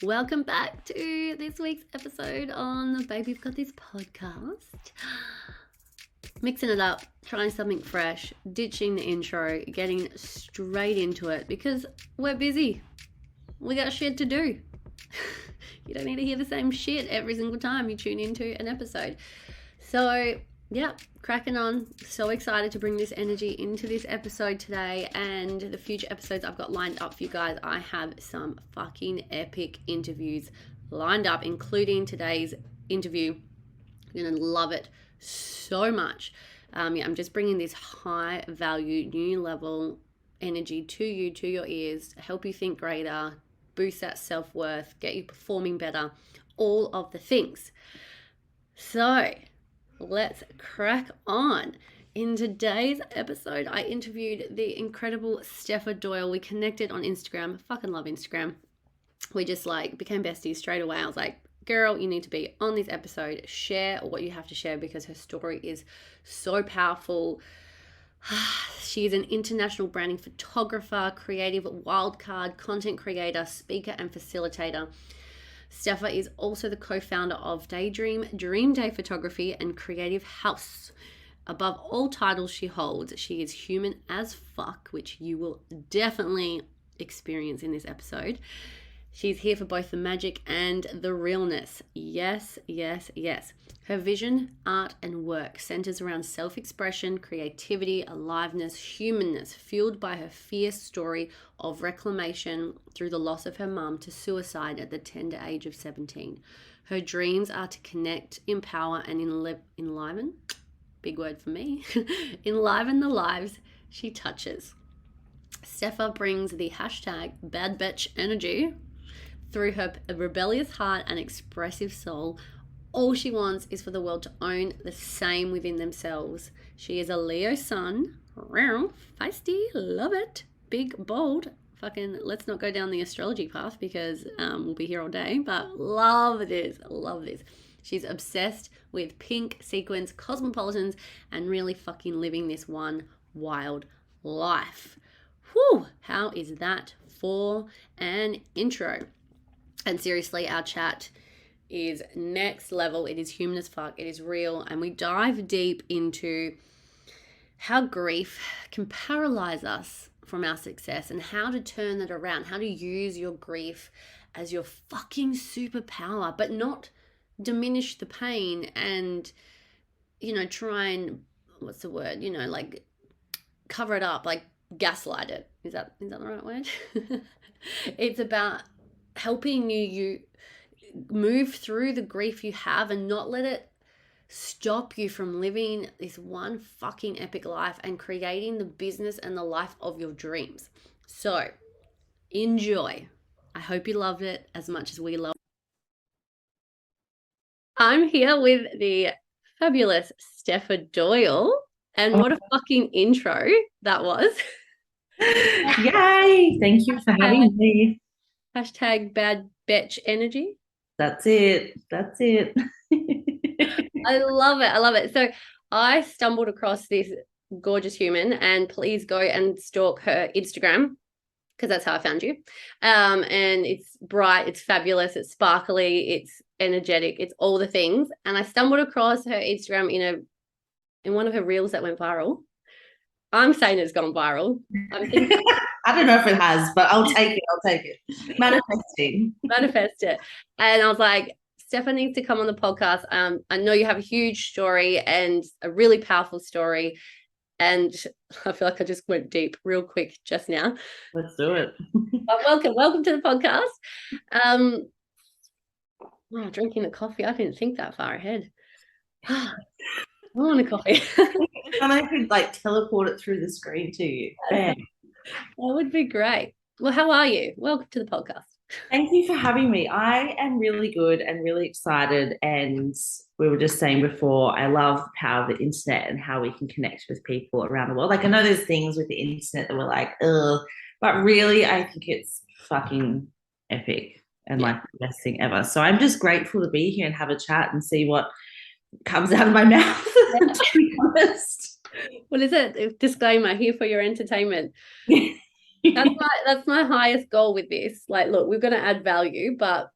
Welcome back to this week's episode on the Baby We've Got This podcast. Mixing it up, trying something fresh, ditching the intro, getting straight into it because we're busy. We got shit to do. You don't need to hear the same shit every single time you tune into an episode. So, yeah, cracking on. So excited to bring this energy into this episode today and the future episodes I've got lined up for you guys. I have some fucking epic interviews lined up, including today's interview. You're going to love it so much. I'm just bringing this high value, new level energy to you, to your ears, help you think greater, boost that self-worth, get you performing better, all of the things. So let's crack on. In today's episode, I interviewed the incredible Stepha Doyle. We connected on Instagram. Fucking love Instagram. We just became besties straight away. I was like, girl, you need to be on this episode. Share what you have to share because her story is so powerful. She is an international branding photographer, creative wildcard, content creator, speaker, and facilitator. Stepha is also the co-founder of Daydream Dream Day Photography and Creative House. Above all titles she holds, she is human as fuck, which you will definitely experience in this episode. She's here for both the magic and the realness. Yes, yes, yes. Her vision, art, and work centers around self-expression, creativity, aliveness, humanness, fueled by her fierce story of reclamation through the loss of her mum to suicide at the tender age of 17. Her dreams are to connect, empower, and enliven, big word for me, enliven the lives she touches. Stepha brings the hashtag bad bitch energy through her rebellious heart and expressive soul. All she wants is for the world to own the same within themselves. She is a Leo sun, feisty, love it, big, bold. Fucking let's not go down the astrology path because we'll be here all day, but love this. She's obsessed with pink sequins, cosmopolitans, and really fucking living this one wild life. Whew, how is that for an intro? And seriously, our chat is next level. It is human as fuck. It is real. And we dive deep into how grief can paralyze us from our success and how to turn that around, how to use your grief as your fucking superpower, but not diminish the pain and, try and, what's the word, cover it up, gaslight it. Is that the right word? It's about helping you move through the grief you have and not let it stop you from living this one fucking epic life and creating the business and the life of your dreams. So enjoy. I hope you loved it as much as we love it. I'm here with the fabulous Stepha Doyle, and what a fucking intro that was. Yay! Thank you for having me. Hashtag bad bitch energy. That's it. I love it. So I stumbled across this gorgeous human, and please go and stalk her Instagram because that's how I found you. And it's bright, it's fabulous, it's sparkly, it's energetic, it's all the things. And I stumbled across her Instagram in one of her reels that went viral. I'm saying it's gone viral. I'm thinking, I don't know if it has, but I'll take it. Manifest it. And I was like, Stepha needs to come on the podcast. I know you have a huge story and a really powerful story. And I feel like I just went deep real quick just now. Let's do it. But welcome to the podcast. Drinking the coffee. I didn't think that far ahead. I want a coffee. And I could teleport it through the screen to you. Bam. That would be great. Well, how are you? Welcome to the podcast. Thank you for having me. I am really good and really excited. And we were just saying before, I love the power of the internet and how we can connect with people around the world. I know there's things with the internet that we're like, ugh, but really I think it's fucking epic and the best thing ever. So I'm just grateful to be here and have a chat and see what comes out of my mouth, to be honest. What is it? Disclaimer, here for your entertainment. That's my highest goal with this. Like, look, we're going to add value, but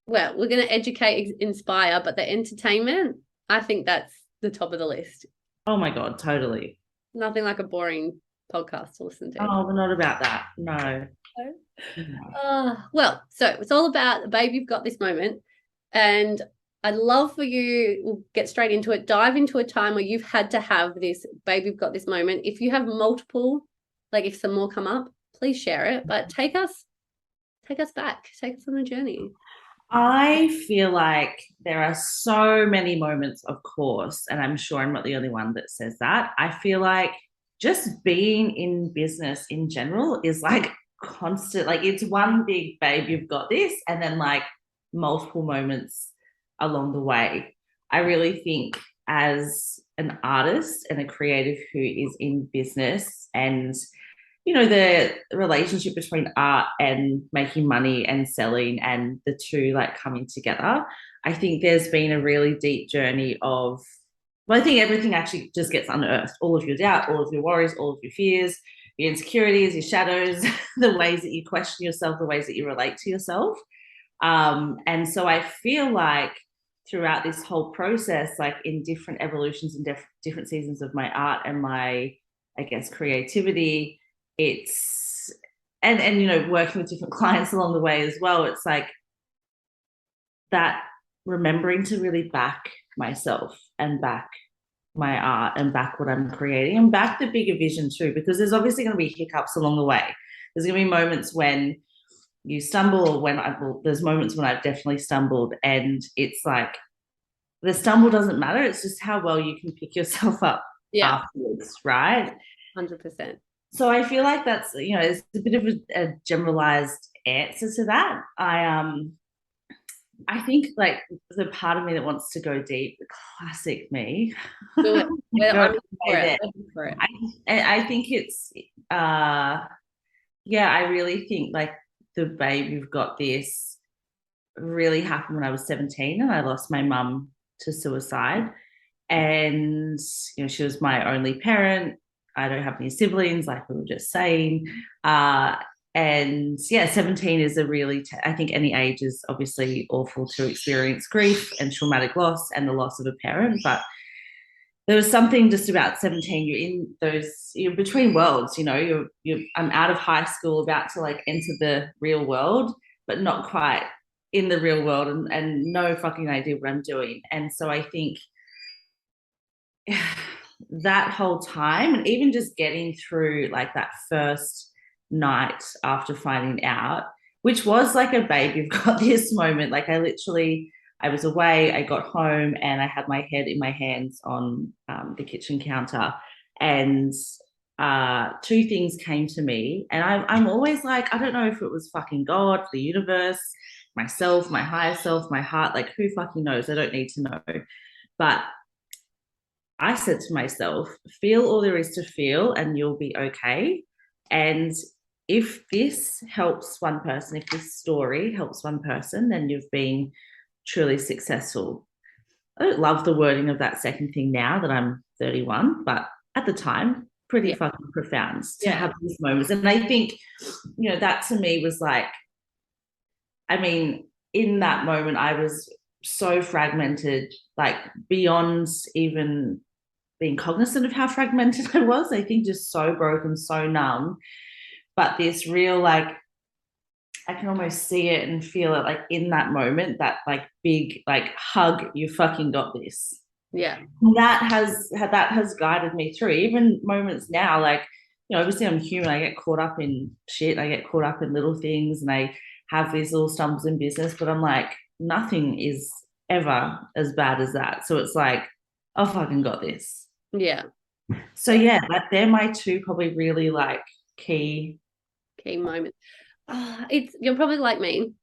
well, we're going to educate, inspire, but the entertainment, I think that's the top of the list. Oh my God, totally. Nothing like a boring podcast to listen to. Oh, we're not about that. No. Well, so it's all about, babe, you've got this moment. And I'd love for you, we'll get straight into it, dive into a time where you've had to have this, babe, you've got this moment. If you have multiple, like if some more come up, please share it. But take us back, take us on a journey. I feel like there are so many moments, of course, and I'm sure I'm not the only one that says that. I feel like just being in business in general is like constant, like it's one big babe, you've got this, and then like multiple moments along the way. I really think as an artist and a creative who is in business, and the relationship between art and making money and selling, and the two like coming together, I think there's been a really deep journey of, well, I think everything actually just gets unearthed, all of your doubt, all of your worries, all of your fears, your insecurities, your shadows, the ways that you question yourself, the ways that you relate to yourself. And so I feel like throughout this whole process, like in different evolutions and different seasons of my art and my, I guess, creativity, it's and working with different clients along the way as well, it's like that, remembering to really back myself and back my art and back what I'm creating and back the bigger vision too, because there's obviously going to be hiccups along the way. There's going to be moments when you stumble, or there's moments when I've definitely stumbled, and it's like the stumble doesn't matter, it's just how well you can pick yourself up afterwards, right? 100%. So I feel like that's, it's a bit of a generalized answer to that. I think like the part of me that wants to go deep, classic me. Do it. I'm for it. I think it's, I really think like the babe, you've got this, really happened when I was 17 and I lost my mum to suicide. And, she was my only parent. I don't have any siblings, like we were just saying. And 17 is a really, I think any age is obviously awful to experience grief and traumatic loss and the loss of a parent. But there was something just about 17, you're between worlds, I'm out of high school, about to like enter the real world, but not quite in the real world, and no fucking idea what I'm doing. And so I think that whole time, and even just getting through like that first night after finding out, which was like a babe, you've got this moment. Like I was away, I got home and I had my head in my hands on the kitchen counter, and two things came to me. And I'm always like, I don't know if it was fucking God, the universe, myself, my higher self, my heart, like who fucking knows? I don't need to know. But I said to myself, feel all there is to feel and you'll be okay. And if this helps one person, if this story helps one person, then you've been truly successful. I don't love the wording of that second thing now that I'm 31, but at the time, pretty fucking profound to have these moments. And I think, that to me was like, I mean, in that moment, I was so fragmented, like beyond even being cognizant of how fragmented I was. I think just so broken, so numb. But this real, like, I can almost see it and feel it, like in that moment, that like big, like hug, you fucking got this. Yeah. That has guided me through even moments now. Like, obviously I'm human. I get caught up in shit. I get caught up in little things and I have these little stumbles in business, but I'm like, nothing is ever as bad as that. So it's like, I fucking got this. Yeah. So they're my two probably really like key moments. You're probably like me,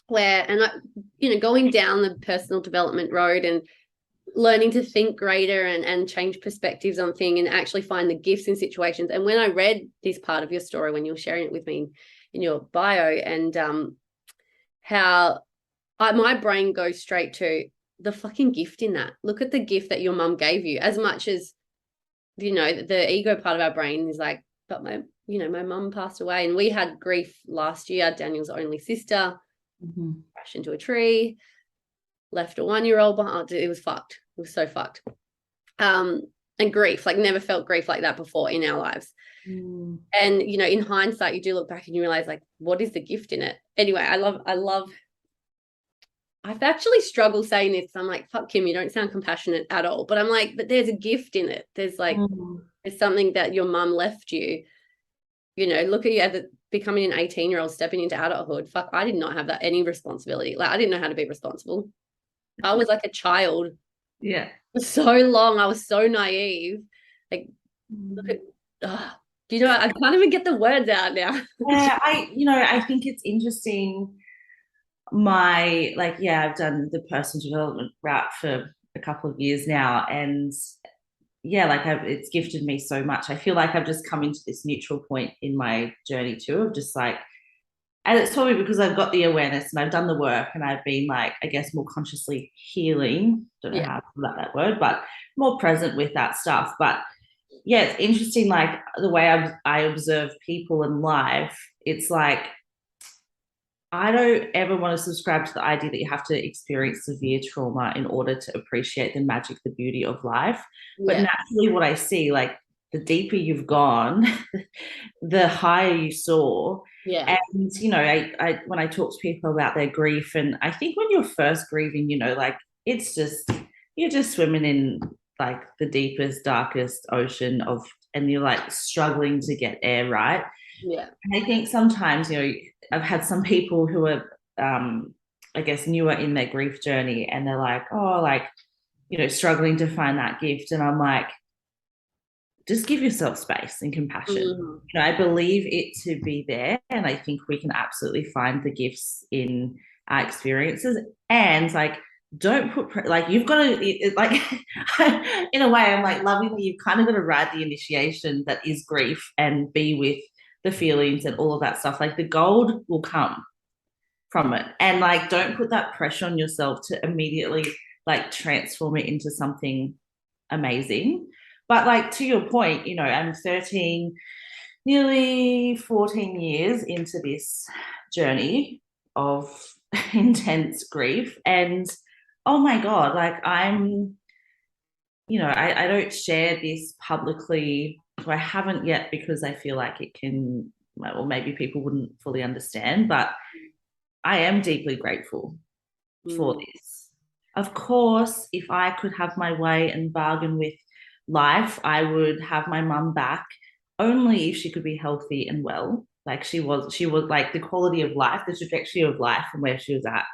where, and going down the personal development road and learning to think greater and change perspectives on things and actually find the gifts in situations. And when I read this part of your story, when you were sharing it with me in your bio, and how my brain goes straight to the fucking gift in that. Look at the gift that your mum gave you. As much as, the ego part of our brain is like, but my my mum passed away, and we had grief last year. Daniel's only sister crashed into a tree, left a 1-year-old behind. It was fucked. It was so fucked. And grief, like never felt grief like that before in our lives. And in hindsight, you do look back and you realize, like, what is the gift in it? Anyway, I've actually struggled saying this. I'm like, fuck, Kim, you don't sound compassionate at all. But I'm like, but there's a gift in it. There's like, there's something that your mum left you. Look at you as becoming an 18-year-old, stepping into adulthood. Fuck, I did not have that any responsibility. Like, I didn't know how to be responsible. I was like a child. Yeah. For so long. I was so naive. Like, look at, I can't even get the words out now. Yeah, I think it's interesting. I've done the personal development route for a couple of years now, and it's gifted me so much. I feel like I've just come into this neutral point in my journey too, of just like, and it's probably because I've got the awareness and I've done the work, and I've been like, I guess, more consciously healing. Don't know how to pull out that word, but more present with that stuff. But yeah, it's interesting, like the way I observe people in life. It's like, I don't ever want to subscribe to the idea that you have to experience severe trauma in order to appreciate the magic, the beauty of life. But naturally, what I see, like, the deeper you've gone, the higher you soar. Yeah. And, I when I talk to people about their grief, and I think when you're first grieving, like, it's just, you're just swimming in like the deepest, darkest ocean and you're like struggling to get air, right? Yeah. And I think sometimes, I've had some people who are, I guess, newer in their grief journey, and they're like, oh, like, struggling to find that gift. And I'm like, just give yourself space and compassion. I believe it to be there. And I think we can absolutely find the gifts in our experiences. And like, don't put, like, you've got to, like, in a way, I'm like, lovingly, you've kind of got to ride the initiation that is grief and be with the feelings and all of that stuff. Like, the gold will come from it. And like, don't put that pressure on yourself to immediately like transform it into something amazing. But like, to your point, I'm 13, nearly 14 years into this journey of intense grief. And oh my God, like, I'm, I don't share this publicly. I haven't yet, because I feel like it can, or maybe people wouldn't fully understand, but I am deeply grateful for this. Of course, if I could have my way and bargain with life, I would have my mum back, only if she could be healthy and well. Like, she was like, the quality of life, the trajectory of life from where she was at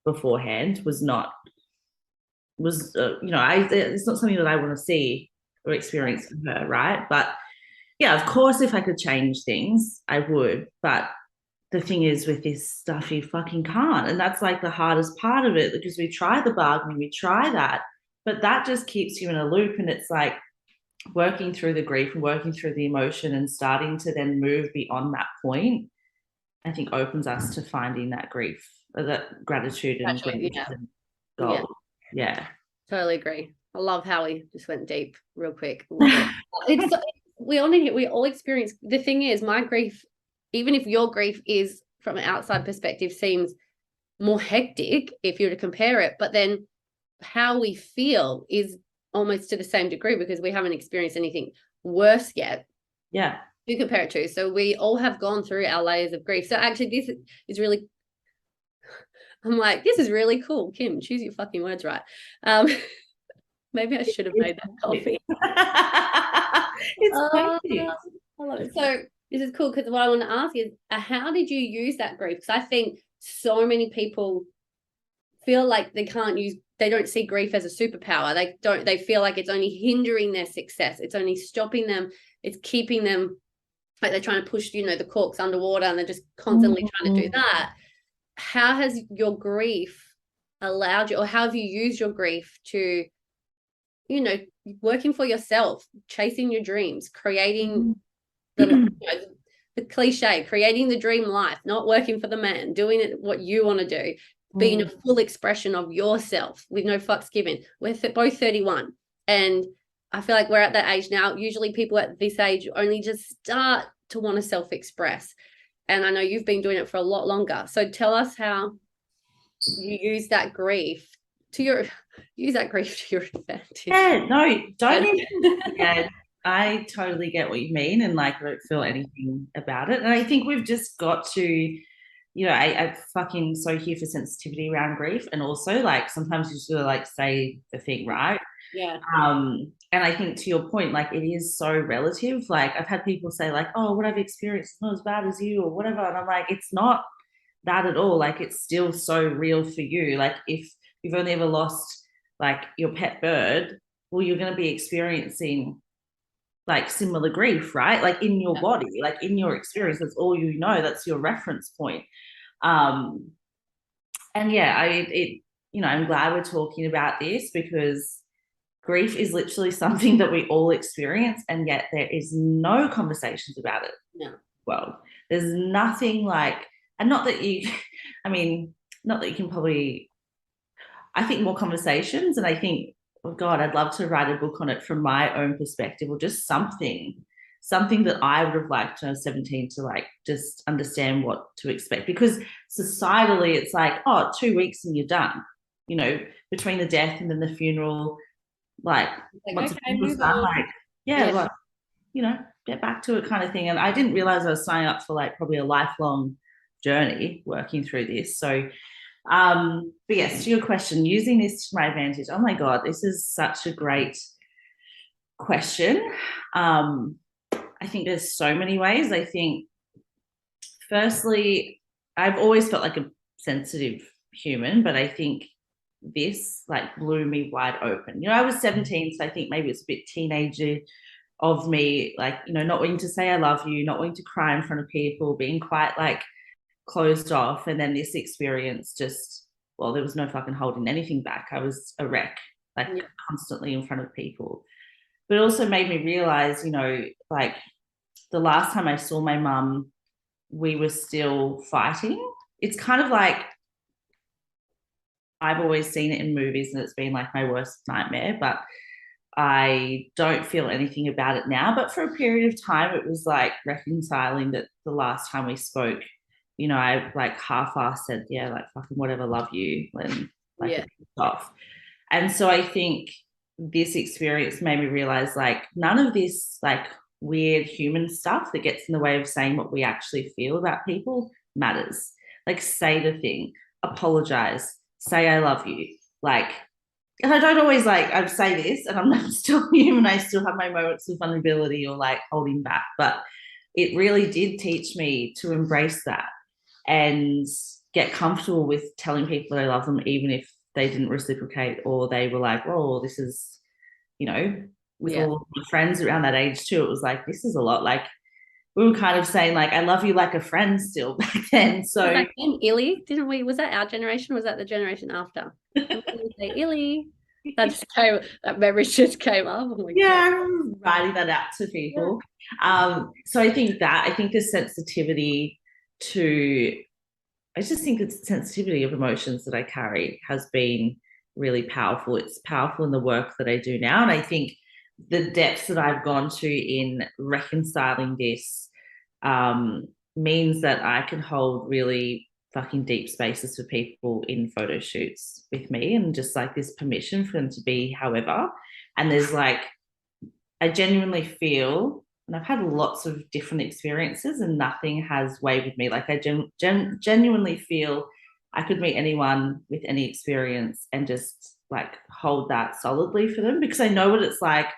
beforehand it's not something that I want to see or experience from her, right? But yeah, of course, if I could change things, I would. But the thing is, with this stuff, you fucking can't. And that's like the hardest part of it, because we try the bargaining, we try that, but that just keeps you in a loop. And it's like working through the grief and working through the emotion and starting to then move beyond that point, I think opens us to finding that grief, that gratitude and gold. Yeah. Totally agree. I love how we just went deep real quick. We all experience. The thing is, my grief, even if your grief is from an outside perspective seems more hectic if you were to compare it, but then how we feel is almost to the same degree, because we haven't experienced anything worse yet. Yeah. To compare it to. So we all have gone through our layers of grief. So actually, this is really, I'm like, this is really cool. Kim, choose your fucking words right. Maybe I should have made that coffee. It's perfect. I love it. So this is cool, because what I want to ask is, how did you use that grief? Because I think so many people feel like they don't see grief as a superpower. They feel like it's only hindering their success. It's only stopping them. It's keeping them, like they're trying to push, the corks underwater, and they're just constantly trying to do that. How has your grief allowed you, or how have you used your grief to, working for yourself, chasing your dreams, creating the cliche, creating the dream life, not working for the man, doing it what you want to do, being a full expression of yourself with no fucks given. We're both 31, and I feel like we're at that age now. Usually people at this age only just start to want to self-express. And I know you've been doing it for a lot longer. So tell us how you use that grief to your advantage. Yeah, no, don't even. Yeah, I totally get what you mean, and like I don't feel anything about it. And I think we've just got to, I fucking so here for sensitivity around grief, and also like sometimes you just gotta like say the thing, right? Yeah. And I think to your point, like it is so relative. Like I've had people say, like, oh, what I've experienced is not as bad as you, or whatever. And I'm like, it's not that at all. Like it's still so real for you. Like if you've only ever lost like your pet bird, well, you're gonna be experiencing like similar grief, right? Like in your body, like in your experience, that's all you know, that's your reference point. And yeah, I'm glad we're talking about this because grief is literally something that we all experience, and yet there is no conversations about it. No. Well, there's nothing like, and not that you, I mean, not that you can probably, I think more conversations, and I think, oh God, I'd love to write a book on it from my own perspective, or just something that I would have liked when I was 17 to like just understand what to expect. Because societally, it's like, oh, 2 weeks and you're done, between the death and then the funeral. Like once okay, a funeral's done, like, yeah, like, get back to it kind of thing. And I didn't realize I was signing up for like probably a lifelong journey working through this. So but yes, to your question, using this to my advantage. Oh my God, this is such a great question. I think there's so many ways. I think firstly, I've always felt like a sensitive human, but I think this like blew me wide open. I was 17, so I think maybe it's a bit teenager of me, like, not wanting to say I love you, not wanting to cry in front of people, being quite like closed off. And then this experience just, well, there was no fucking holding anything back. I was a wreck, like constantly in front of people. But it also made me realize, like the last time I saw my mum, we were still fighting. It's kind of like, I've always seen it in movies and it's been like my worst nightmare, but I don't feel anything about it now. But for a period of time, it was like reconciling that the last time we spoke, I like half-assed said, yeah, like fucking whatever, love you, and like off. And so I think this experience made me realize like none of this like weird human stuff that gets in the way of saying what we actually feel about people matters. Like say the thing, apologize, say I love you. Like, and I don't always like, I say this and I'm still human. I still have my moments of vulnerability or like holding back, but it really did teach me to embrace that and get comfortable with telling people that I love them, even if they didn't reciprocate or they were like, oh, this is, with all my friends around that age too, it was like, this is a lot. Like we were kind of saying like, I love you like a friend still back then. So back then, Illy, didn't we? Was that our generation? Was that the generation after? Say Illy. That memory just came up. Oh I'm writing that out to people. So I think the sensitivity I just think the sensitivity of emotions that I carry has been really powerful. It's powerful in the work that I do now. And I think the depths that I've gone to in reconciling this means that I can hold really fucking deep spaces for people in photo shoots with me, and just like this permission for them to be however. And there's like, I genuinely feel, and I've had lots of different experiences and nothing has wavered me. Like I genuinely feel I could meet anyone with any experience and just like hold that solidly for them, because I know what it's like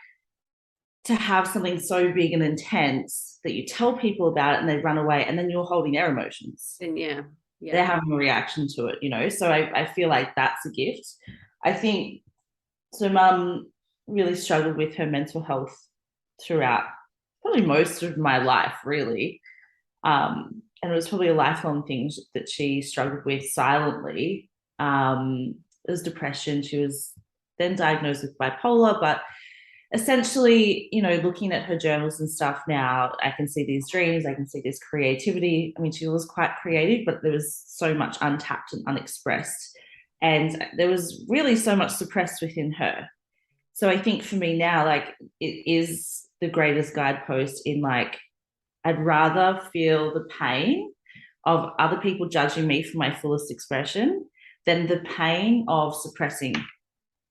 to have something so big and intense that you tell people about it and they run away, and then you're holding their emotions. And they're having a reaction to it, So I feel like that's a gift. I think so. Mum really struggled with her mental health throughout probably most of my life, really. And it was probably a lifelong thing that she struggled with silently. It was depression. She was then diagnosed with bipolar, but essentially, looking at her journals and stuff now, I can see these dreams, I can see this creativity. I mean, she was quite creative, but there was so much untapped and unexpressed. And there was really so much suppressed within her. So I think for me now, like, it is the greatest guidepost in like, I'd rather feel the pain of other people judging me for my fullest expression than the pain of suppressing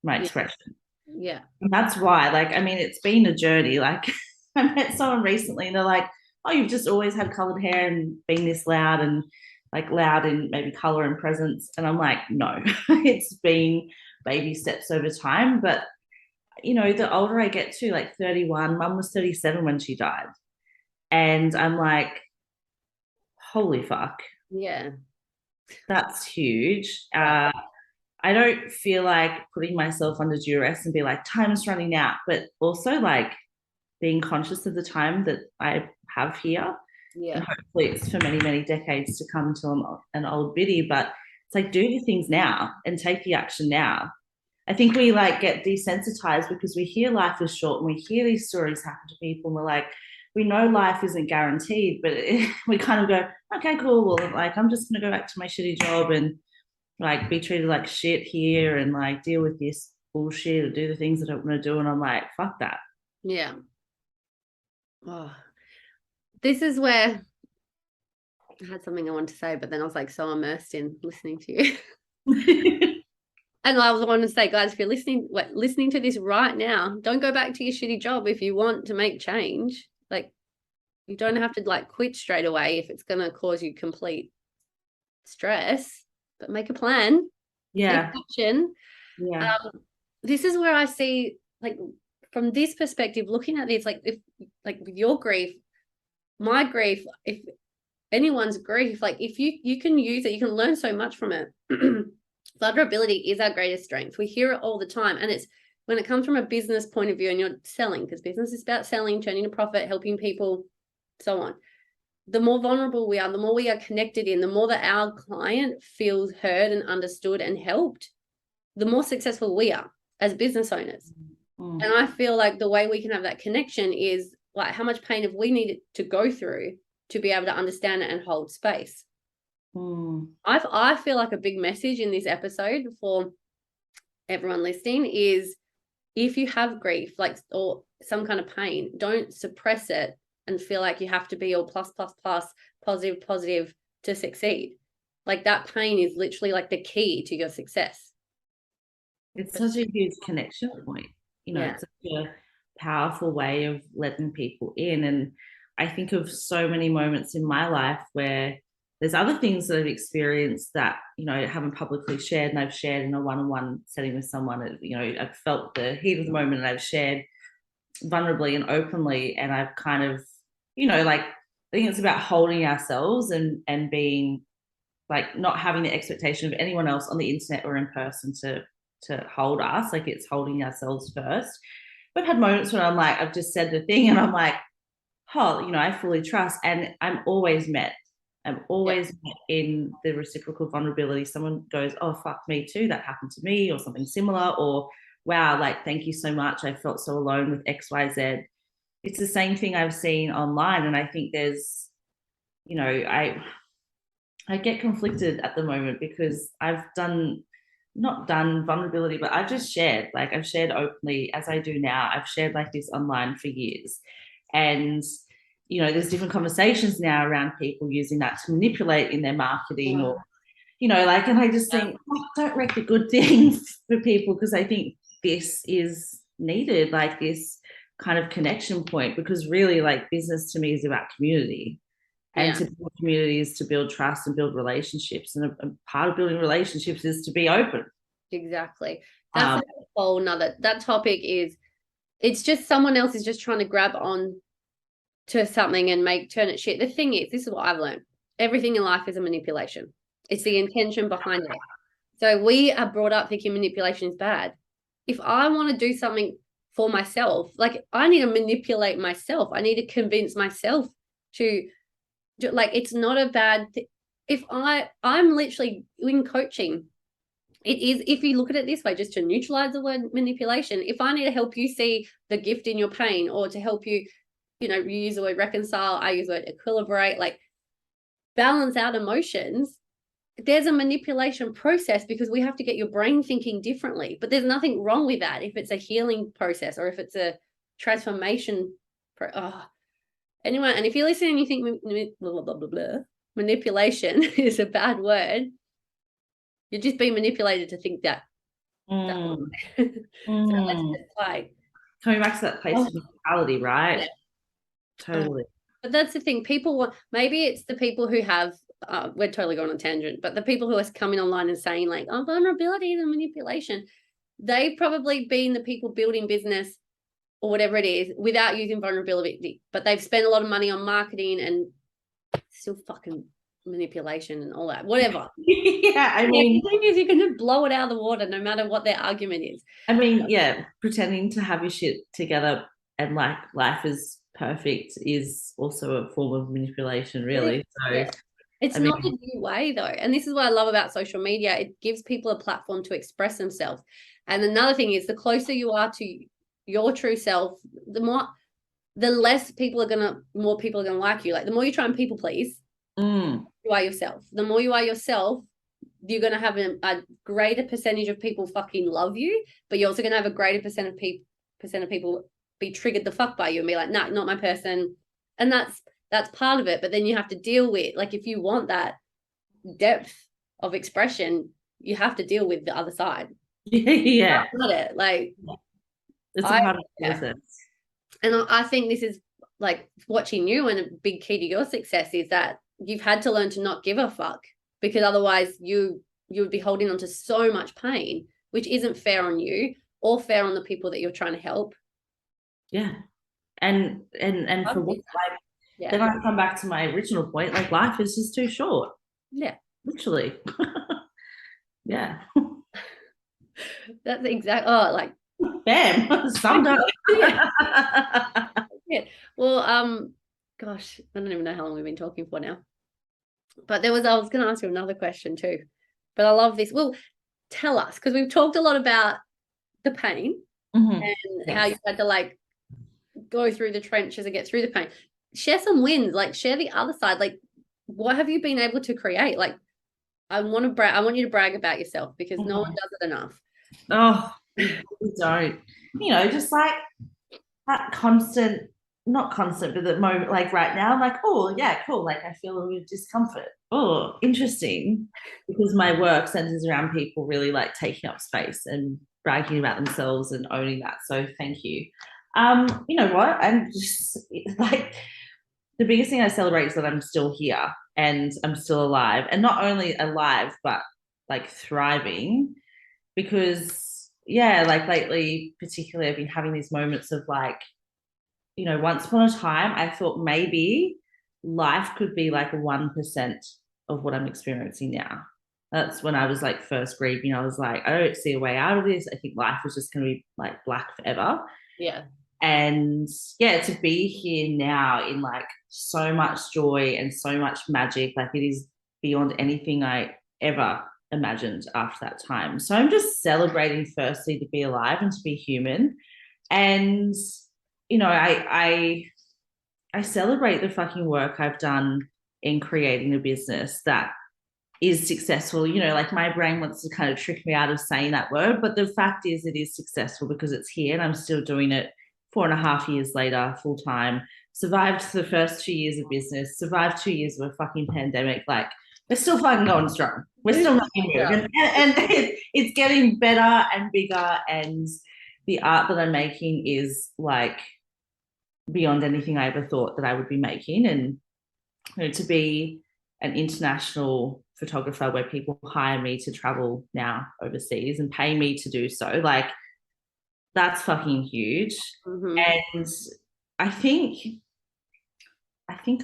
my Yeah. expression. Yeah. And that's why, like, I mean, it's been a journey. Like, I met someone recently and they're like, oh, you've just always had colored hair and been this loud and like loud in maybe color and presence. And I'm like, no, it's been baby steps over time. But, you know, the older I get to, like 31, mum was 37 when she died. And I'm like, holy fuck, Yeah. that's huge. Yeah. I don't feel like putting myself under duress and be like, time's running out, but also like being conscious of the time that I have here. Yeah. And hopefully it's for many, many decades to come to an old biddy. But it's like, do the things now and take the action now. I think we like get desensitized because we hear life is short and we hear these stories happen to people and we're like, we know life isn't guaranteed, but we kind of go, okay, cool. Well, like, I'm just going to go back to my shitty job and like be treated like shit here and like deal with this bullshit or do the things I don't want to do. And I'm like, fuck that. Yeah. Oh, this is where I had something I wanted to say, but then I was like so immersed in listening to you. And I was wanting to say, guys, if you're listening to this right now, don't go back to your shitty job if you want to make change. Like, you don't have to like quit straight away if it's going to cause you complete stress, but make a plan. Yeah. Take action. Yeah. This is where I see, like, from this perspective, looking at this, like, if like with your grief, my grief, if anyone's grief, like if you can use it, you can learn so much from it. Vulnerability is our greatest strength. We hear it all the time. And it's when it comes from a business point of view and you're selling, because business is about selling, turning a profit, helping people, so on. The more vulnerable we are, the more we are connected in, the more that our client feels heard and understood and helped, the more successful we are as business owners. And I feel like the way we can have that connection is like, how much pain have we needed to go through to be able to understand it and hold space? I feel like a big message in this episode for everyone listening is, if you have grief, like, or some kind of pain, don't suppress it and feel like you have to be all plus, positive to succeed. Like, that pain is literally like the key to your success. It's such a huge connection point. You know, Yeah. it's such a powerful way of letting people in. And I think of so many moments in my life where there's other things that I've experienced that, you know, I haven't publicly shared, and I've shared in a one-on-one setting with someone. You know, I've felt the heat of the moment and I've shared vulnerably and openly. And I've kind of, you know, like, I think it's about holding ourselves and being like, not having the expectation of anyone else on the internet or in person to hold us. Like, it's holding ourselves first. But I've had moments when I'm like, I've just said the thing and I'm like, oh, you know, I fully trust. And I'm always met in the reciprocal vulnerability. Someone goes, oh, fuck me too, that happened to me, or something similar, or wow, like, thank you so much, I felt so alone with XYZ. It's the same thing I've seen online. And I think there's, you know, I get conflicted at the moment because I've not done vulnerability, but I've just shared, like, I've shared openly as I do now. I've shared like this online for years. And, you know, there's different conversations now around people using that to manipulate in their marketing or, you know, like, and I just think, oh, don't wreck the good things for people, because I think this is needed, like this kind of connection point, because really, like, business to me is about community. And to build community is to build trust and build relationships. And a part of building relationships is to be open. Exactly. That's a whole nother, that topic is, it's just someone else is just trying to grab on to something and turn it shit. The thing is, this is what I've learned. Everything in life is a manipulation. It's the intention behind it. So we are brought up thinking manipulation is bad. If I want to do something for myself, like, I need to manipulate myself. I need to convince myself to, like, it's not a bad if I'm literally in coaching, it is, if you look at it this way, just to neutralize the word manipulation, if I need to help you see the gift in your pain, or to help you, you know, you use the word reconcile, I use the word equilibrate, like balance out emotions, there's a manipulation process, because we have to get your brain thinking differently. But there's nothing wrong with that if it's a healing process or if it's a transformation anyone, and if you're listening and you think blah, blah, blah, blah, blah, manipulation is a bad word, you're just being manipulated to think that. Mm. So that's just like coming back to that place of neutrality, right? yeah. Totally. But that's the thing. People want, maybe it's the people who have, we're totally going on a tangent, but the people who are coming online and saying like, oh, vulnerability and manipulation, they've probably been the people building business or whatever it is without using vulnerability, but they've spent a lot of money on marketing and still fucking manipulation and all that, whatever. Yeah, I mean, the thing is, you can just blow it out of the water no matter what their argument is. I mean, yeah, pretending to have your shit together and like life is perfect is also a form of manipulation, really. So yeah. It's not a new way though, and this is what I love about social media. It gives people a platform to express themselves. And another thing is, the closer you are to your true self, the less people are gonna, more people are gonna like you. Like the more you try and people please, you are yourself. The more you are yourself, you're gonna have a greater percentage of people fucking love you, but you're also gonna have a greater percent of people be triggered the fuck by you and be like, nah, not my person. And that's part of it. But then you have to deal with, like, if you want that depth of expression, you have to deal with the other side. Yeah. Not it. Like, it's a part of the process. And I think this is like watching you, and a big key to your success is that you've had to learn to not give a fuck, because otherwise you would be holding on to so much pain, which isn't fair on you or fair on the people that you're trying to help. Yeah. And for what, like, then I come back to my original point, like life is just too short. Yeah. Literally. Yeah. That's exactly, like bam, summed up. Yeah. Well, gosh, I don't even know how long we've been talking for now. But I was going to ask you another question too. But I love this. Well, tell us, because we've talked a lot about the pain and how you had to like go through the trenches and get through the pain. Share some wins, like share the other side. Like, what have you been able to create? Like, I want you to brag about yourself, because no one does it enough. Oh, we don't. You know, just like that constant, not constant, but the moment, like right now, I'm like, oh yeah, cool. Like I feel a little discomfort. Oh, interesting. Because my work centers around people really like taking up space and bragging about themselves and owning that. So thank you. You know what? I'm just like, the biggest thing I celebrate is that I'm still here and I'm still alive, and not only alive, but like thriving. Because yeah, like lately, particularly, I've been having these moments of like, you know, once upon a time, I thought maybe life could be like 1% of what I'm experiencing now. That's when I was like first grieving. I was like, I don't see a way out of this. I think life was just going to be like black forever. Yeah. And yeah, to be here now in like so much joy and so much magic, like it is beyond anything I ever imagined after that time. So I'm just celebrating firstly to be alive and to be human. And you know, I celebrate the fucking work I've done in creating a business that is successful. You know, like my brain wants to kind of trick me out of saying that word, but the fact is it is successful because it's here and I'm still doing it 4.5 years later, full time. Survived the first 2 years of business, survived 2 years of a fucking pandemic. Like we're still fucking going strong. We're still making moves. And it's getting better and bigger. And the art that I'm making is like beyond anything I ever thought that I would be making. And you know, to be an international photographer where people hire me to travel now overseas and pay me to do so, like that's fucking huge. And I think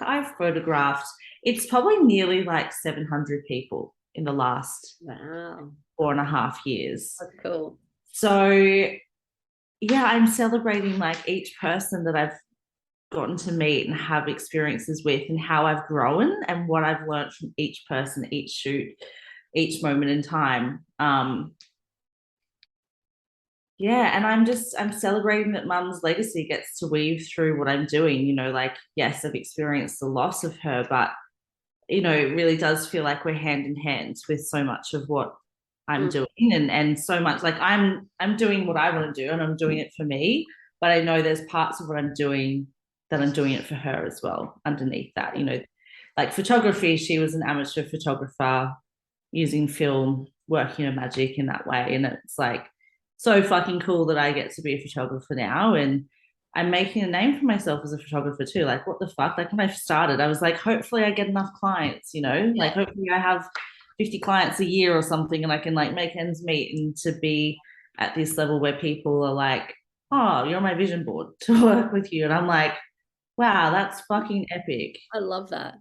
I've photographed, it's probably nearly like 700 people in the last 4.5 years. That's cool. So yeah, I'm celebrating like each person that I've gotten to meet and have experiences with, and how I've grown and what I've learned from each person, each shoot, each moment in time. Yeah, and I'm celebrating that Mum's legacy gets to weave through what I'm doing. You know, like yes, I've experienced the loss of her, but you know, it really does feel like we're hand in hand with so much of what I'm doing, and so much like I'm doing what I want to do and I'm doing it for me, but I know there's parts of what I'm doing that I'm doing it for her as well underneath that. You know, like photography, she was an amateur photographer using film, working her magic in that way. And it's like so fucking cool that I get to be a photographer now. And I'm making a name for myself as a photographer too. Like, what the fuck? Like, when I started, I was like, hopefully I get enough clients, you know, like hopefully I have 50 clients a year or something and I can like make ends meet, and to be at this level where people are like, oh, you're on my vision board to work with you. And I'm like, wow, that's fucking epic. I love that.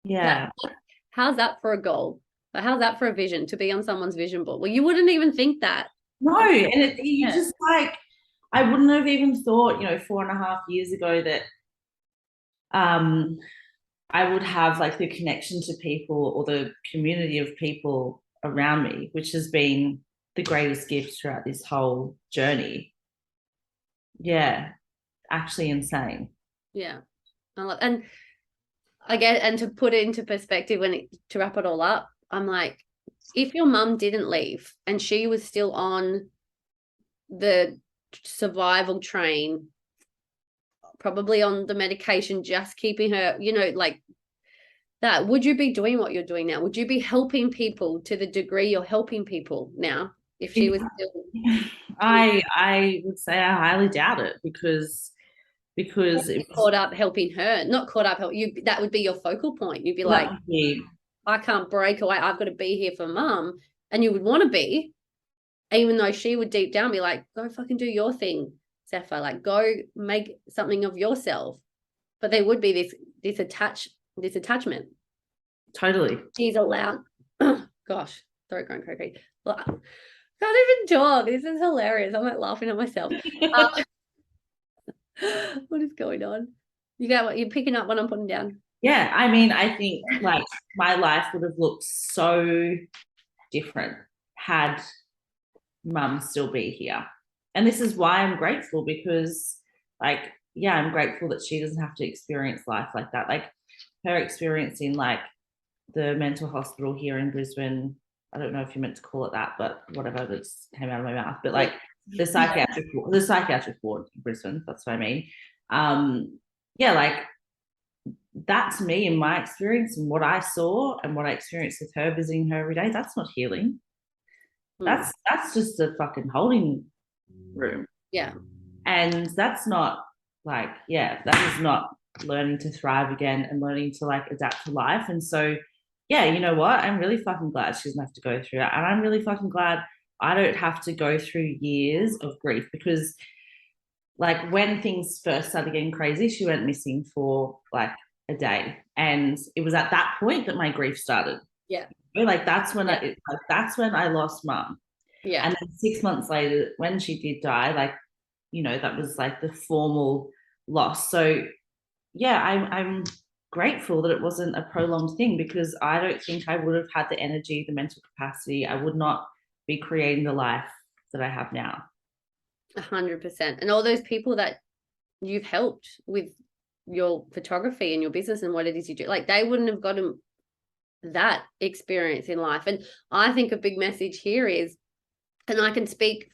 Yeah. How's that for a goal? But how's that for a vision, to be on someone's vision board? Well, you wouldn't even think that. No, and you just like, I wouldn't have even thought, you know, 4.5 years ago that I would have like the connection to people or the community of people around me, which has been the greatest gift throughout this whole journey. Yeah, actually insane. Yeah. And I get, and to put it into perspective, to wrap it all up, I'm like, if your mum didn't leave and she was still on the survival train, probably on the medication, just keeping her, you know, like that, would you be doing what you're doing now? Would you be helping people to the degree you're helping people now if she was still? I would say I highly doubt it, because it was caught up helping her, not caught up help you. That would be your focal point. You'd be like, I can't break away. I've got to be here for mum. And you would want to be, even though she would deep down be like, go fucking do your thing, Stepha. Like, go make something of yourself. But there would be this attachment. Totally. She's allowed. Oh, gosh, throat going crazy. Well, I can't even talk. This is hilarious. I'm like laughing at myself. What is going on? You got what you're picking up when I'm putting down? Yeah, I mean, I think like my life would have looked so different had mum still be here. And this is why I'm grateful, because like, yeah, I'm grateful that she doesn't have to experience life like that. Like her experiencing like the mental hospital here in Brisbane, I don't know if you meant to call it that, but whatever, that just came out of my mouth. But like the psychiatric ward in Brisbane, that's what I mean. Yeah, like that's me and my experience and what I saw and what I experienced with her, visiting her every day. That's not healing. That's just a fucking holding room. Yeah. And that's not like, yeah, that is not learning to thrive again and learning to like adapt to life. And so, yeah, you know what? I'm really fucking glad she doesn't have to go through that. And I'm really fucking glad I don't have to go through years of grief, because like when things first started getting crazy, she went missing for like a day. And it was at that point that my grief started. Yeah. Like that's when that's when I lost mum. Yeah. And then 6 months later, when she did die, like, you know, that was like the formal loss. So yeah, I'm grateful that it wasn't a prolonged thing, because I don't think I would have had the energy, the mental capacity. I would not be creating the life that I have now. 100%. And all those people that you've helped with your photography and your business and what it is you do, like they wouldn't have gotten that experience in life. And I think a big message here is, and I can speak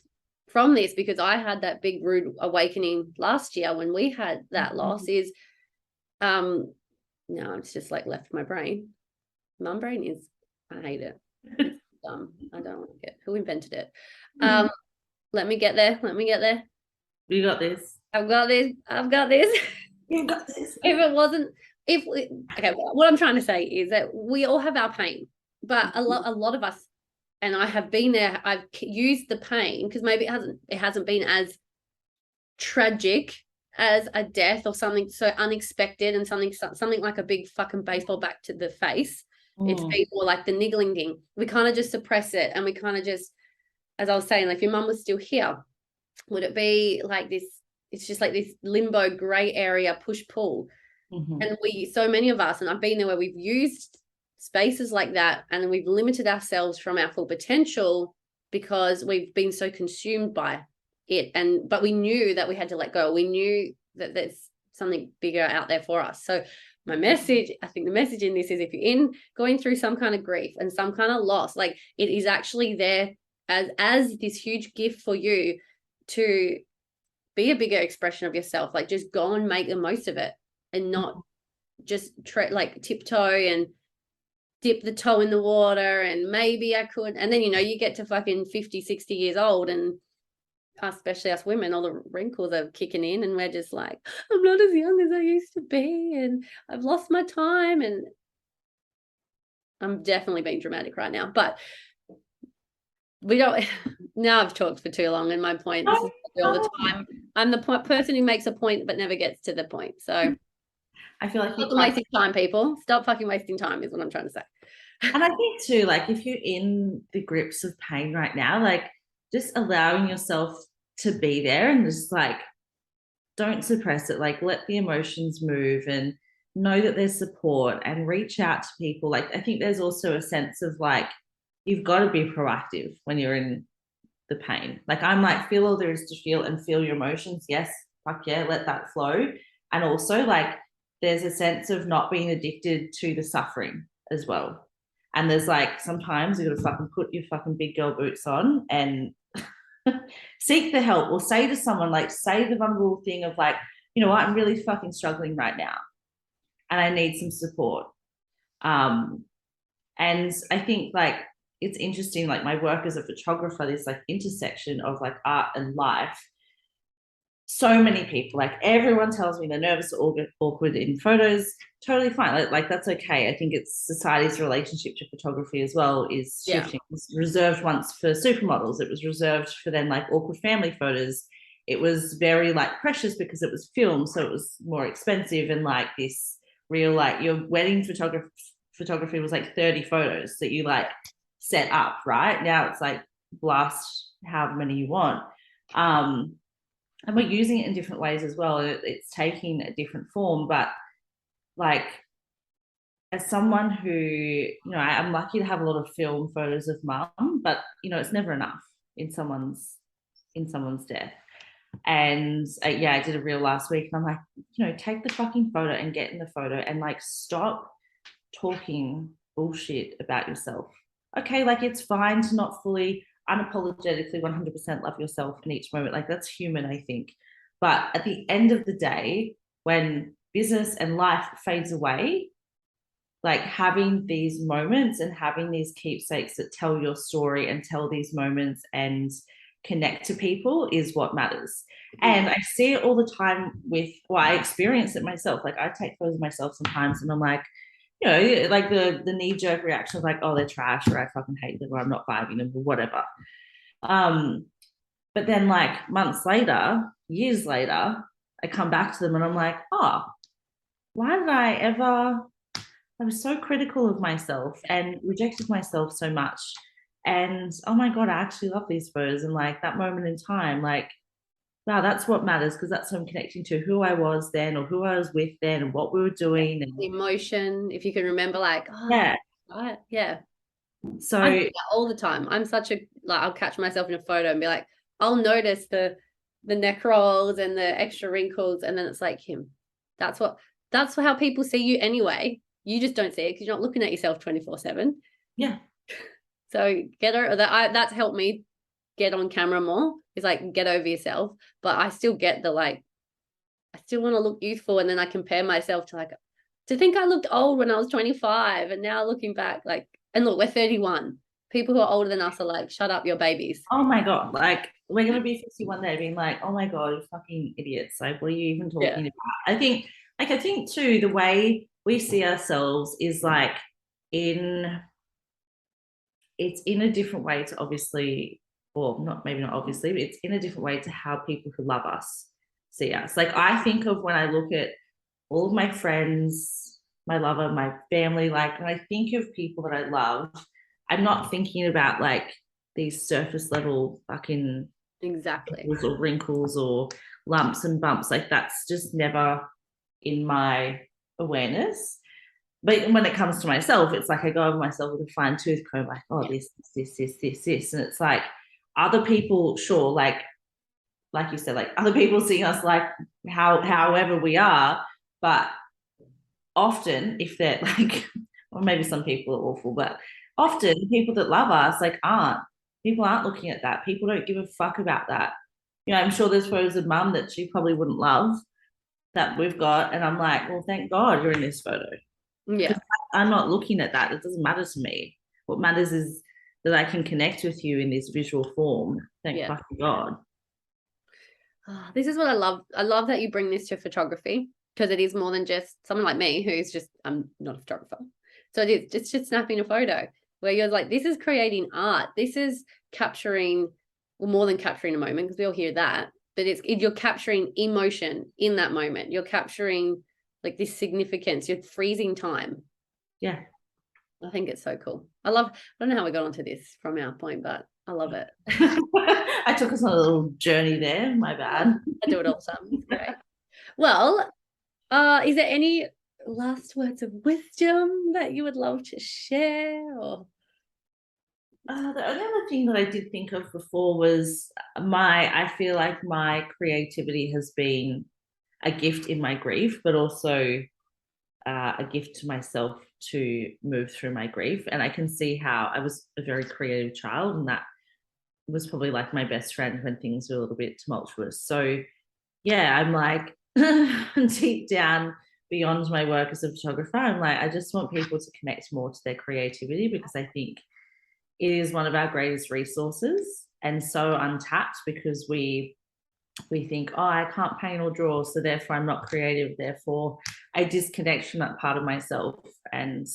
from this because I had that big rude awakening last year when we had that loss, is no, it's just like left my brain. Mum brain is, I hate it. It's dumb. I don't like it. Who invented it? Let me get there. You got this. I've got this. You got this. Okay, what I'm trying to say is that we all have our pain, but a lot of us, and I have been there, I've used the pain because maybe it hasn't been as tragic as a death or something so unexpected, and something like a big fucking baseball back to the face. It's been more like the niggling thing. We kind of just suppress it, and we kind of just, as I was saying, like if your mum was still here, would it be like this? It's just like this limbo gray area, push pull. And so many of us, and I've been there, where we've used spaces like that and we've limited ourselves from our full potential because we've been so consumed by it. But we knew that we had to let go. We knew that there's something bigger out there for us. So my message, I think the message in this is, if you're going through some kind of grief and some kind of loss, like it is actually there as this huge gift for you to be a bigger expression of yourself. Like just go and make the most of it, and not just like tiptoe and dip the toe in the water and maybe I could. And then, you get to fucking 50, 60 years old, and especially us women, all the wrinkles are kicking in, and we're just like, I'm not as young as I used to be, and I've lost my time. And I'm definitely being dramatic right now, but we don't. Now I've talked for too long, and my point, this is all the time, I'm the person who makes a point but never gets to the point. So I feel like stop wasting time, people. Stop fucking wasting time is what I'm trying to say. And I think too, like if you're in the grips of pain right now, like just allowing yourself to be there and just like don't suppress it. Like let the emotions move and know that there's support and reach out to people. Like I think there's also a sense of like you've got to be proactive when you're in the pain. Like I'm like feel all there is to feel and feel your emotions. Yes, fuck yeah, let that flow. And also like there's a sense of not being addicted to the suffering as well. And there's like sometimes you gotta fucking put your fucking big girl boots on and seek the help, or say to someone, like say the vulnerable thing of like, you know what, I'm really fucking struggling right now and I need some support. And I think like it's interesting, like my work as a photographer, this like intersection of like art and life. So many people, like everyone tells me they're nervous or awkward in photos. Totally fine. Like that's okay. I think it's society's relationship to photography as well is shifting. It was reserved once for supermodels. It was reserved for then like awkward family photos. It was very like precious because it was film, so it was more expensive, and like this real like your wedding photography was like 30 photos that you like set up. Right now it's like blast however many you want. And we're using it in different ways as well. It's taking a different form, but like as someone who, I'm lucky to have a lot of film photos of mum, but it's never enough in someone's death. And I did a reel last week, and I'm like, take the fucking photo and get in the photo, and like stop talking bullshit about yourself. Okay, like it's fine to not fully unapologetically 100% love yourself in each moment. Like that's human, I think. But at the end of the day, when business and life fades away, like having these moments and having these keepsakes that tell your story and tell these moments and connect to people is what matters. And I see it all the time I experience it myself. Like I take photos of myself sometimes and I'm like, like the knee-jerk reaction of like, oh, they're trash, or I fucking hate them, or I'm not vibing them, or whatever. But then like months later, years later, I come back to them and I'm like, oh, why did I was so critical of myself and rejected myself so much. And oh my God, I actually love these photos. And like that moment in time, like, wow, that's what matters, because that's what I'm connecting to, who I was then or who I was with then and what we were doing. And the emotion, if you can remember, like, yeah. Right, yeah. So I do that all the time. I'm such a, like, I'll catch myself in a photo and be like, I'll notice the neck rolls and the extra wrinkles, and then it's like him. That's how people see you anyway. You just don't see it because you're not looking at yourself 24/7. Yeah. So that's helped me get on camera more. Is like get over yourself, but I still get the like. I still want to look youthful, and then I compare myself to like, to think I looked old when I was 25, and now looking back, like, and look, we're 31. People who are older than us are like, shut up, you're babies. Oh my God, like we're gonna be 51 day being like, oh my God, you fucking idiots. Like, what are you even talking about? I think too, the way we see ourselves is like it's in a different way to obviously, or not, maybe not obviously, but it's in a different way to how people who love us see us. Like I think of when I look at all of my friends, my lover, my family, like when I think of people that I love, I'm not thinking about like these surface level fucking exactly or wrinkles or lumps and bumps. Like that's just never in my awareness. But when it comes to myself, it's like I go over myself with a fine tooth comb, like, oh, this. And it's like other people, sure, like you said, like other people seeing us like however we are, but often if they're like, or maybe some people are awful, but often people that love us like people aren't looking at that. People don't give a fuck about that. I'm sure there's photos of mum that she probably wouldn't love that we've got. And I'm like, well, thank God you're in this photo. Yeah. I'm not looking at that. It doesn't matter to me. What matters is that I can connect with you in this visual form. Thank fucking God. Oh, this is what I love. I love that you bring this to photography, because it is more than just someone like me who's just, I'm not a photographer. So it's just snapping a photo where you're like, this is creating art. This is capturing, well, more than capturing a moment, because we all hear that, but you're capturing emotion in that moment. You're capturing like this significance. You're freezing time. Yeah. I think it's so cool. I don't know how we got onto this from our point, but I love it. I took us on a little journey there. My bad. I do it all the time. It's great. Well, is there any last words of wisdom that you would love to share? Or the only other thing that I did think of before was I feel like my creativity has been a gift in my grief, but also a gift to myself to move through my grief. And I can see how I was a very creative child, and that was probably like my best friend when things were a little bit tumultuous. So yeah, I'm like deep down, beyond my work as a photographer, I'm like, I just want people to connect more to their creativity, because I think it is one of our greatest resources and so untapped, because we think, oh, I can't paint or draw, so therefore I'm not creative, therefore I disconnect from that part of myself. And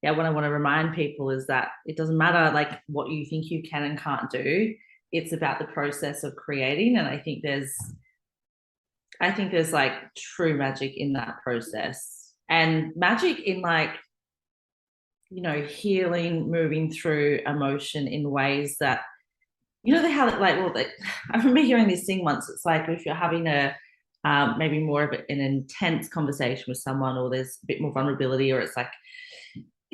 yeah, what I want to remind people is that it doesn't matter like what you think you can and can't do. It's about the process of creating. And I think there's like true magic in that process, and magic in like, healing, moving through emotion in ways that, how like, well, like, I remember hearing this thing once. It's like if you're having a maybe more of an intense conversation with someone, or there's a bit more vulnerability, or it's like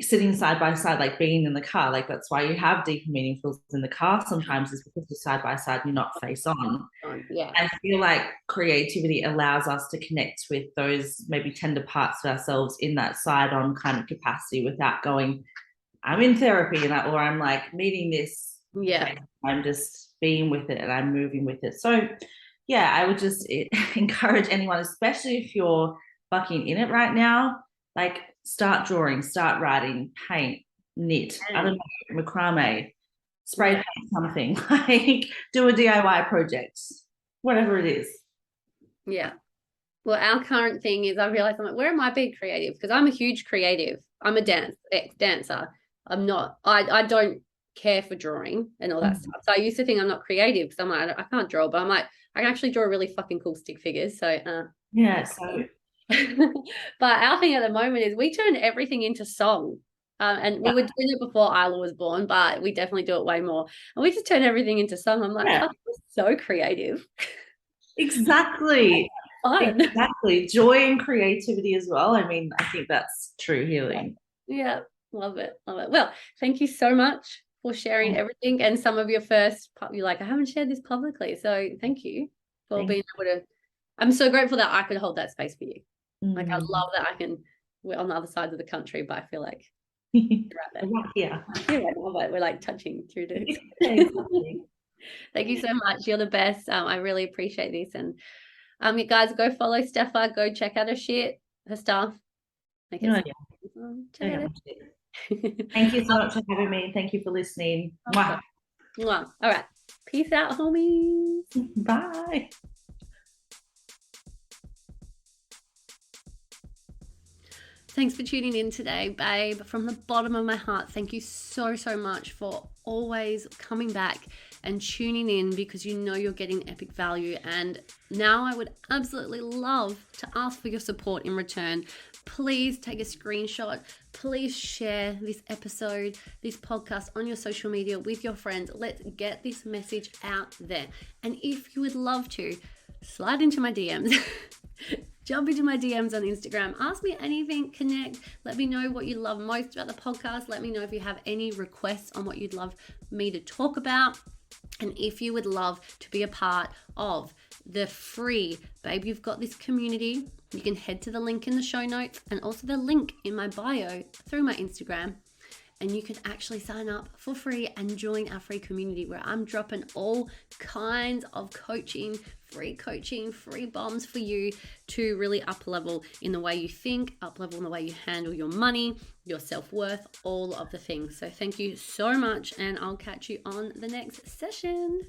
sitting side by side, like being in the car. Like that's why you have deeper meaningfuls in the car sometimes, is because you're side by side, you're not face on. Yeah. I feel like creativity allows us to connect with those maybe tender parts of ourselves in that side on kind of capacity, without going, I'm in therapy and or I'm like meeting this. Yeah. I'm just being with it and I'm moving with it. So yeah, I would just encourage anyone, especially if you're fucking in it right now, like start drawing, start writing, paint, knit, I don't know, macrame, spray paint something, like do a DIY project, whatever it is. Yeah. Well, our current thing is I realize I'm like, where am I being creative? Because I'm a huge creative. I'm a dancer. I'm not, I don't care for drawing and all that stuff. So I used to think I'm not creative because I'm like, I can't draw, but I'm like, I can actually draw really fucking cool stick figures. So yeah, so but our thing at the moment is we turn everything into song. And we were doing it before Isla was born, but we definitely do it way more. And we just turn everything into song. I'm like, fuck, so creative. Exactly. Fun. Exactly. Joy and creativity as well. I mean, I think that's true healing. Yeah. Love it. Love it. Well, thank you so much for sharing everything, and some of your first, you're like, I haven't shared this publicly. So thank you for being able to, I'm so grateful that I could hold that space for you. Like, I love that we're on the other sides of the country, but I feel like right there. We're like touching through the Thank you so much. You're the best. I really appreciate this. And you guys go follow Stepha, go check out her shit, her stuff. Thank you so much for having me. Thank you for listening. Mwah. Mwah. All right. Peace out, homies. Bye. Thanks for tuning in today, babe. From the bottom of my heart, thank you so, so much for always coming back and tuning in, because you know you're getting epic value. And now I would absolutely love to ask for your support in return. Please take a screenshot. Please share this episode, this podcast on your social media with your friends. Let's get this message out there. And if you would love to, slide into my DMs. Jump into my DMs on Instagram. Ask me anything, connect. Let me know what you love most about the podcast. Let me know if you have any requests on what you'd love me to talk about. And if you would love to be a part of the free Babe You've Got This community, you can head to the link in the show notes and also the link in my bio through my Instagram. and you can actually sign up for free and join our free community where I'm dropping all kinds of coaching, free bombs for you to really up level in the way you think, up level in the way you handle your money, your self-worth, all of the things. So thank you so much, and I'll catch you on the next session.